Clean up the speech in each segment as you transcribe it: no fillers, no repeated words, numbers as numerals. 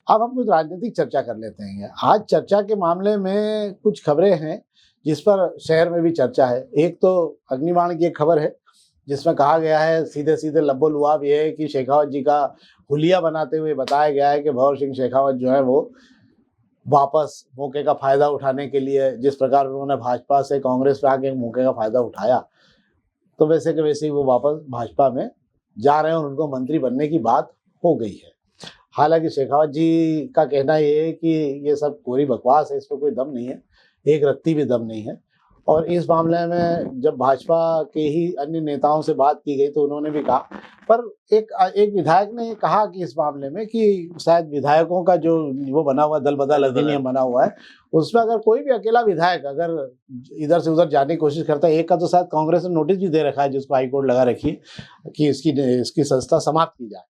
अब हम कुछ राजनीतिक चर्चा कर लेते हैं। आज चर्चा के मामले में कुछ खबरें हैं जिस पर शहर में भी चर्चा है। एक तो अग्निबाण की एक खबर है जिसमें कहा गया है, सीधे सीधे लब्बो लुआब ये है कि शेखावत जी का हुलिया बनाते हुए बताया गया है कि भंवर सिंह शेखावत जो है वो वापस मौके का फायदा उठाने के लिए, जिस प्रकार उन्होंने भाजपा से कांग्रेस में आके मौके का फायदा उठाया, तो वैसे के वैसे ही वो वापस भाजपा में जा रहे हैं और उनको मंत्री बनने की बात हो गई है। हालांकि शेखावत जी का कहना ये है कि ये सब कोरी बकवास है, इसमें कोई दम नहीं है, एक रत्ती भी दम नहीं है। और इस मामले में जब भाजपा के ही अन्य नेताओं से बात की गई तो उन्होंने भी कहा, पर एक विधायक ने कहा कि इस मामले में कि शायद विधायकों का जो वो बना हुआ दल बदल अधिनियम बना हुआ है, उसमें अगर कोई भी अकेला विधायक अगर इधर से उधर जाने की कोशिश करता है, एक का तो शायद कांग्रेस ने नोटिस भी दे रखा है जिसको हाईकोर्ट लगा रखी है कि इसकी संस्था समाप्त की जाए।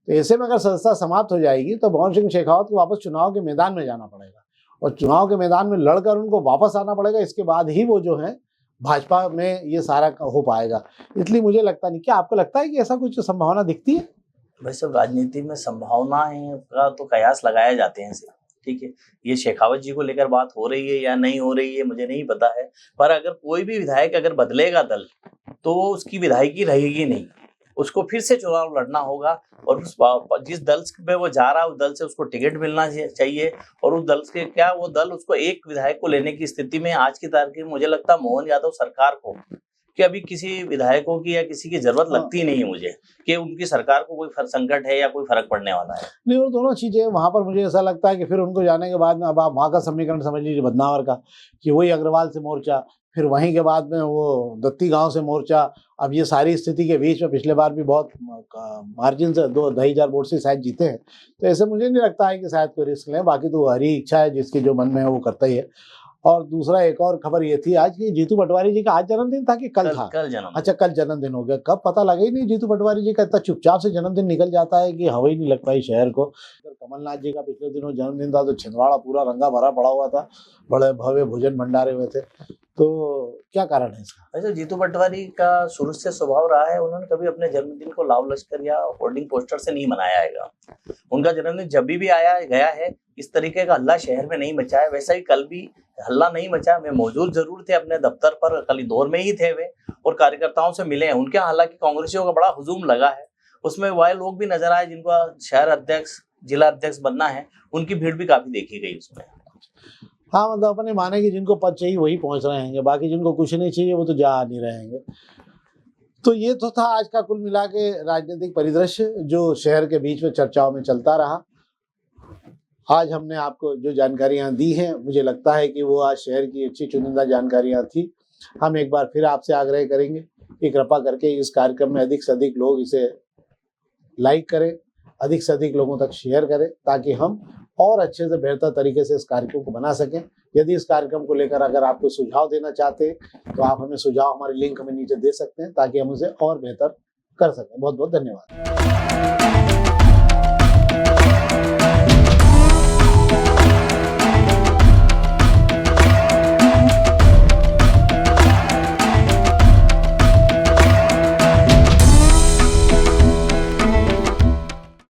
तो ऐसे में अगर संस्था समाप्त हो जाएगी तो भंवर सिंह शेखावत को वापस चुनाव के मैदान में जाना पड़ेगा और चुनाव के मैदान में लड़कर उनको वापस आना पड़ेगा। इसके बाद ही वो जो है भाजपा में ये सारा हो पाएगा। इसलिए मुझे लगता नहीं, क्या आपको लगता है कि ऐसा कुछ संभावना दिखती है? भाई सब राजनीति में संभावनाएं का तो कयास लगाए जाते हैं सिर्फ, ठीक है। ये शेखावत जी को लेकर बात हो रही है या नहीं हो रही है मुझे नहीं पता है, पर अगर कोई भी विधायक अगर बदलेगा दल तो उसकी विधायकी रहेगी नहीं, उसको फिर से चुनाव लड़ना होगा और जिस दल में वो जा रहा है उस दल से उसको टिकट मिलना चाहिए। और उस दल से क्या वो दल उसको एक विधायक को लेने की स्थिति में आज की तारीख में मुझे लगता है मोहन यादव सरकार को कि अभी किसी विधायकों की या किसी की जरूरत लगती नहीं है मुझे कि उनकी सरकार को कोई संकट है या कोई फर्क पड़ने वाला है। नहीं, वो दोनों चीजें वहां पर मुझे ऐसा लगता है कि फिर उनको जाने के बाद में अब आप वहां का समीकरण समझ लीजिए बदनावर का, कि वही अग्रवाल से मोर्चा, फिर वहीं के बाद में वो दत्ती गांव से मोर्चा। अब ये सारी स्थिति के बीच में पिछले बार भी बहुत मार्जिन से 2,500 वोट से शायद जीते हैं, तो ऐसे मुझे नहीं लगता है कि शायद कोई रिस्क लें। बाकी तो हरी इच्छा है, जिसकी जो मन में है वो करता ही है। और दूसरा एक और खबर ये थी आज की, जीतू पटवारी जी का आज जन्मदिन था कि कल था? कल जन्म। अच्छा, कल जन्मदिन हो गया। कब पता लगा ही नहीं। जीतू पटवारी जी का इतना चुपचाप से जन्मदिन निकल जाता है कि हवा ही नहीं लग पाई शहर को। कमलनाथ जी का पिछले दिनों जन्मदिन था तो छिंदवाड़ा पूरा रंगा भरा पड़ा हुआ था, बड़े भव्य भोजन भंडारे हुए थे। तो क्या कारण है इसका? वैसे जीतू पटवारी का शुरू से स्वभाव रहा है, उन्होंने कभी अपने जन्मदिन को लाव लश्कर या होर्डिंग पोस्टर से नहीं मनाया है। उनका जन्मदिन जब भी आया गया है इस तरीके का हल्ला शहर में नहीं मचा है। वैसा ही कल भी हल्ला नहीं मचा। मैं मौजूद जरूर थे अपने दफ्तर पर, कल इंदौर में ही थे वे और कार्यकर्ताओं से मिले हैं। उनके हालांकि कांग्रेसियों का बड़ा हुजूम लगा है, उसमें वह लोग भी नजर आए जिनको शहर अध्यक्ष जिला अध्यक्ष बनना है, उनकी भीड़ भी काफी देखी गई उसमें। हाँ, मतलब अपने माने कि जिनको पद चाहिए वही पहुंच रहे हैं, बाकी जिनको कुछ नहीं चाहिए वो तो जा नहीं रहेंगे। तो ये तो था आज का कुल मिला के राजनीतिक परिदृश्य जो शहर के बीच में चर्चाओं में चलता रहा। आज हमने आपको जो जानकारियां दी हैं, मुझे लगता है कि वो आज शहर की अच्छी चुनिंदा जानकारियां थी। हम एक बार फिर आपसे आग्रह करेंगे कि कृपा करके इस कार्यक्रम में अधिक से अधिक लोग इसे लाइक करें, अधिक से अधिक लोगों तक शेयर करें, ताकि हम और अच्छे से बेहतर तरीके से इस कार्यक्रम को बना सकें। यदि इस कार्यक्रम को लेकर अगर आप कोई सुझाव देना चाहते हैं तो आप हमें सुझाव हमारे लिंक में नीचे दे सकते हैं ताकि हम उसे और बेहतर कर सकें। बहुत बहुत धन्यवाद।